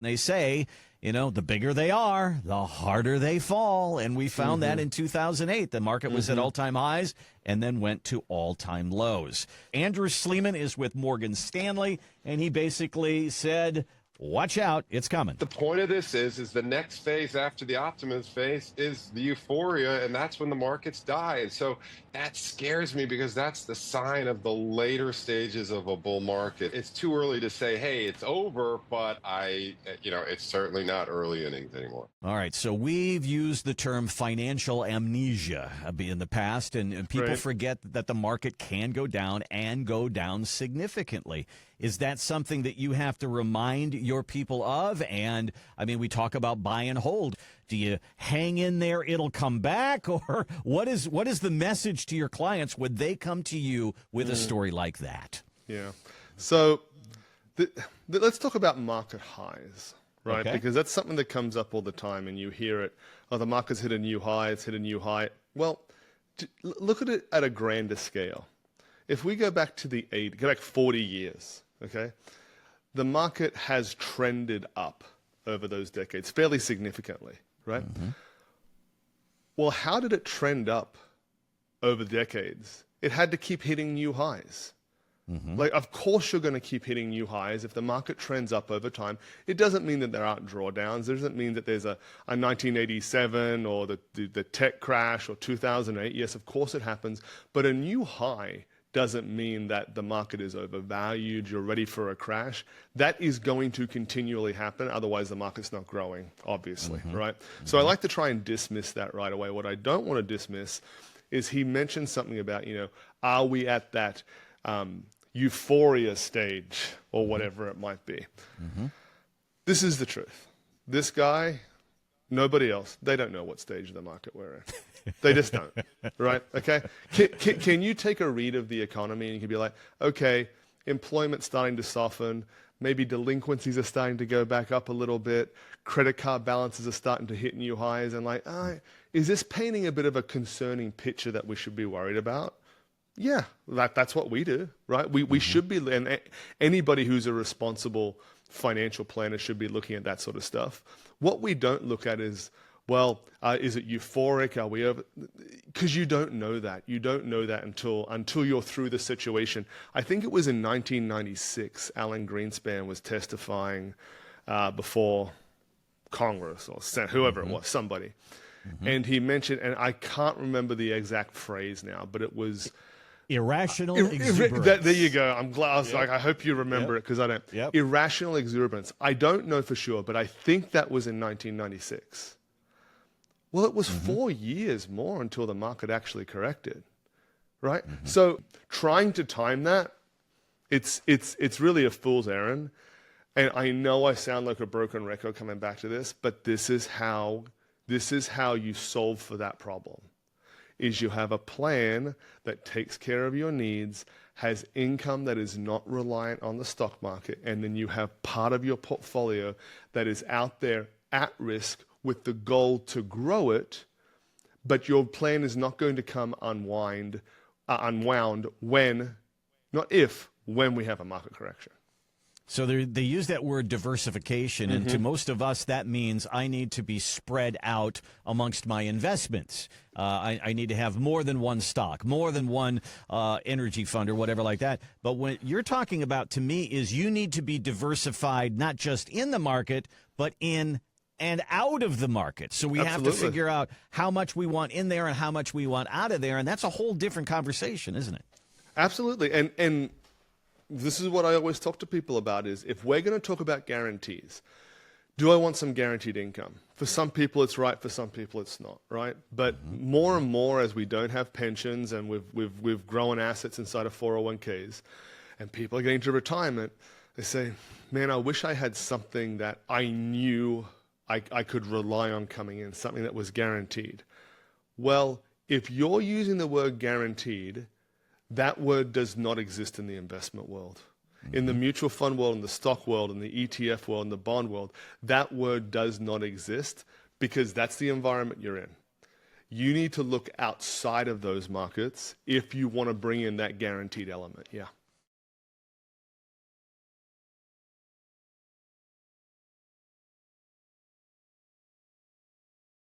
They say, the bigger they are, the harder they fall. And we found that in 2008. The market was at all-time highs and then went to all-time lows. Andrew Sleeman is with Morgan Stanley, and he basically said, watch out, it's coming. The point of this is the next phase after the optimism phase is the euphoria, and that's when the markets die. And so that scares me because that's the sign of the later stages of a bull market. It's too early to say, hey, it's over, but it's certainly not early innings anymore. All right, so we've used the term financial amnesia in the past, and people forget that the market can go down and go down significantly. Is that something that you have to remind your people of? And, we talk about buy and hold. Do you hang in there, it'll come back? Or what is the message to your clients when they come to you with a story like that? Yeah. So let's talk about market highs, right? Okay. Because that's something that comes up all the time, and you hear it. Oh, the market's hit a new high, it's hit a new high. Well, look at it at a grander scale. If we go back to go back 40 years, okay, the market has trended up over those decades fairly significantly, right? Well, how did it trend up over decades? It had to keep hitting new highs. Like, of course you're going to keep hitting new highs if the market trends up over time. It doesn't mean that there aren't drawdowns. It doesn't mean that there's a 1987 or the tech crash or 2008. Yes, of course it happens. But a new high doesn't mean that the market is overvalued, you're ready for a crash. That is going to continually happen, otherwise the market's not growing, obviously, right? So I like to try and dismiss that right away. What I don't want to dismiss is he mentioned something about, are we at that euphoria stage or whatever it might be? This is the truth. This guy, nobody else, they don't know what stage of the market we're in. They just don't, right? Okay. Can you take a read of the economy and you can be like, okay, employment's starting to soften, maybe delinquencies are starting to go back up a little bit, credit card balances are starting to hit new highs, and is this painting a bit of a concerning picture that we should be worried about? Yeah, that's what we do, right? We should be, and anybody who's a responsible financial planner should be looking at that sort of stuff. What we don't look at is, well, is it euphoric? Are we over? Because you don't know that. You don't know that until you're through the situation. I think it was in 1996, Alan Greenspan was testifying before Congress or Senate, whoever it was, somebody. And he mentioned, and I can't remember the exact phrase now, but it was irrational exuberance. There you go. I'm glad. I was like, I hope you remember it because I don't. Irrational exuberance. I don't know for sure, but I think that was in 1996. Well, it was 4 years more until the market actually corrected, right? So trying to time that, it's really a fool's errand. And I know I sound like a broken record coming back to this, but this is how you solve for that problem. Is you have a plan that takes care of your needs, has income that is not reliant on the stock market, and then you have part of your portfolio that is out there at risk with the goal to grow it, but your plan is not going to come unwound when, not if, when we have a market correction. So they use that word diversification, and to most of us, that means I need to be spread out amongst my investments. I need to have more than one stock, more than one energy fund or whatever like that. But what you're talking about to me is you need to be diversified, not just in the market, but in and out of the market. So we have to figure out how much we want in there and how much we want out of there. And that's a whole different conversation, isn't it? Absolutely. And this is what I always talk to people about is if we're going to talk about guarantees, do I want some guaranteed income? For some people it's right, for some people it's not, right? But more and more as we don't have pensions and we've grown assets inside of 401ks and people are getting to retirement, they say, man, I wish I had something that I knew I could rely on coming in, something that was guaranteed. Well, if you're using the word guaranteed, that word does not exist in the investment world. In the mutual fund world, in the stock world, in the ETF world, in the bond world, that word does not exist because that's the environment you're in. You need to look outside of those markets if you want to bring in that guaranteed element. Yeah.